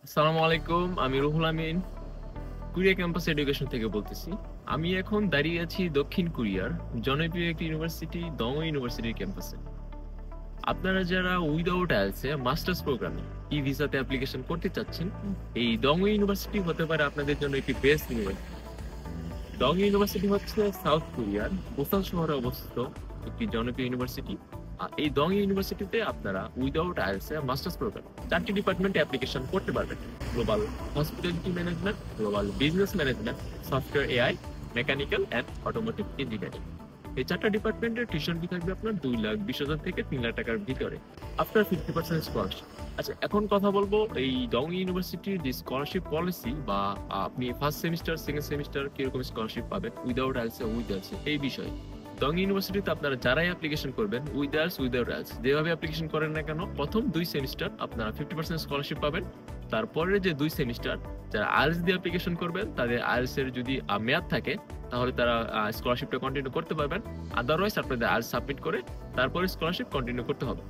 আসসালামু আলাইকুম। আমি Ruhul Amin Korea campus education থেকে বলতেছি। আমি এখন দাঁড়িয়ে আছি দক্ষিণ কোরিয়ার জনপ্রিয় একটি ইউনিভার্সিটি দং ইউনিভার্সিটির ক্যাম্পাসে। আপনারা যারা উইদাউট আইএলটিএস মাস্টার্স প্রোগ্রামে ই ভিসাতে অ্যাপ্লিকেশন করতে চাচ্ছেন, এই দং ইউনিভার্সিটি হতে পারে আপনাদের জন্য একটি বেস্ট ইউনিভার্সিটি। ডং ইউনিভার্সিটি হচ্ছে সাউথ কোরিয়ার বুসান শহরে অবস্থিত একটি জনপ্রিয় ইউনিভার্সিটি। এই ডং ইউনিভার্সিটিতে আপনারা উইদাউট আইএলটিএস মাস্টার্স প্রোগ্রাম 4টি ডিপার্টমেন্টে অ্যাপ্লিকেশন করতে পারবেন: global hospitality management, global business management, software AI, mechanical and automotive engineering. এই 4টা ডিপার্টমেন্টের টিউশন ফি থাকবে আপনার 2,20,000 থেকে 3,00,000 টাকার ভিতরে, আফটার 50% স্কলারশিপ। আচ্ছা, এখন কথা বলবো এই ডং ইউনিভার্সিটির যে স্কলারশিপ পলিসি বা আপনি ফার্স্ট সেমিস্টার সেকেন্ড সেমিস্টার কিরকম স্কলারশিপ পাবেন উইদাউট আইএলটিএস উইথ আইএলটিএস এই বিষয়ে। ডং ইউনিভার্সিটিতে আপনারা যারাই অ্যাপ্লিকেশন করবেন উইথ আইএলটিএস উইদাউট আইএলটিএস যেভাবে অ্যাপ্লিকেশন করেন না কেন, প্রথম 2 সেমিস্টার আপনারা 50% স্কলারশিপ পাবেন। তারপরে যে 2 সেমিস্টার যারা আইএলটিএস দিয়ে অ্যাপ্লিকেশন করবেন তাদের আইএলটিএস এর যদি মেয়াদ থাকে তাহলে তারা স্কলারশিপটা কন্টিনিউ করতে পারবেন। আদারওয়াইজ আপনাদের আইএলটিএস সাবমিট করে তারপরে স্কলারশিপ কন্টিনিউ করতে হবে।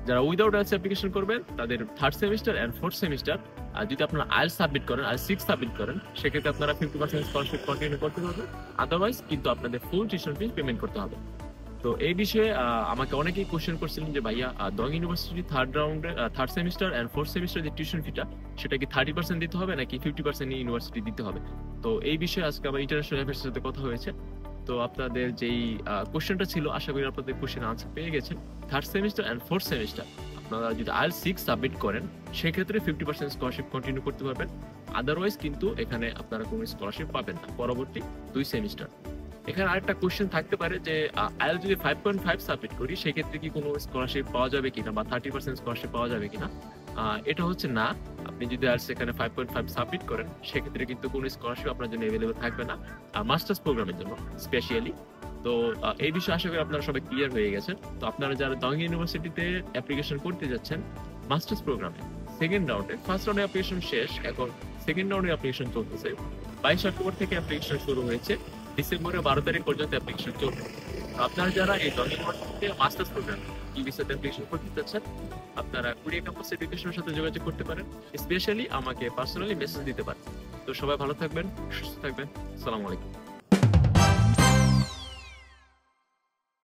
যারা উইদাউট আইএলটিএস অ্যাপ্লিকেশন করবেন তাদের third semester and fourth semester আর যদি আপনারা আইএলটিএস সাবমিট করেন আইএলটিএস 6 সাবমিট করেন সেক্ষেত্রে আপনারা 50% স্কলারশিপ কন্টিনিউ করতে পারবেন। আদারওয়াইজ কিন্তু আপনাদের ফুল টিউশন ফি পেমেন্ট করতে হবে। তো এই বিষয়ে আমাকে অনেকেই কোশ্চেন করছিলেন যে ভাইয়া ডং university third semester and fourth semester যে টিউশন ফিটা সেটা কি 30% দিতে হবে নাকি 50% ইউনিভার্সিটি দিতে হবে। তো এই বিষয়ে আজকে আমার ইন্টারন্যাশনাল অ্যাফেয়ার্স সাথে কথা হয়েছে। তো আপনাদের যেই কোশ্চেনটা ছিল আশা করি আপনাদের কোশ্চেন আনসার পেয়ে গেছেন। Third semester and fourth semester আপনারা যদি আইএলটিএস 6 সাবমিট করেন সেক্ষেত্রে 50% স্কলারশিপ কন্টিনিউ করতে পারবেন। আদারওয়াইজ কিন্তু এখানে আপনারা কোনো স্কলারশিপ পাবেন না পরবর্তী 2 সেমিস্টার। এখানে আরেকটা কোশ্চেন থাকতে পারে যে আইএলটিএস যদি 5.5 সাবমিট করি সেক্ষেত্রে কি কোনো স্কলারশিপ পাওয়া যাবে কিনা বা 30% স্কলারশিপ পাওয়া যাবে কিনা। এটা হচ্ছে না, আপনি যদি আইএলটিএস এখানে 5.5 সাবমিট করেন সেক্ষেত্রে কিন্তু কোনো স্কলারশিপ আপনার জন্য অ্যাভেলেবল থাকবে না মাস্টার্স প্রোগ্রামের জন্য স্পেশালি। তো এই বিষয়ে আশা করি আপনারা সবাই ক্লিয়ার হয়ে গেছেন। তো আপনারা যারা দং ইউনিভার্সিটিতে অ্যাপ্লিকেশন করতে যাচ্ছেন মাস্টার্স প্রোগ্রামে সেকেন্ড রাউন্ডে, ফার্স্ট রাউন্ডে অ্যাপ্লিকেশন শেষ, এখন সেকেন্ড রাউন্ডে অ্যাপ্লিকেশন চলতেছে। 22 অক্টোবর থেকে অ্যাপ্লিকেশন শুরু হয়েছে, ডিসেম্বরের 12 তারিখ পর্যন্ত অ্যাপ্লিকেশন চলবে। আপনারা যারা এই দং ইউনিভার্সিটিতে মাস্টার্স প্রোগ্রাম ইভিসাতে অ্যাপ্লিকেশন করতে চাচ্ছেন আপনারা কোরিয়া ক্যাম্পাস এডুকেশনের সাথে যোগাযোগ করতে পারেন, স্পেশালি আমাকে পার্সোনালি মেসেজ দিতে পারেন। তো সবাই ভালো থাকবেন, সুস্থ থাকবেন। আসসালামু আলাইকুম।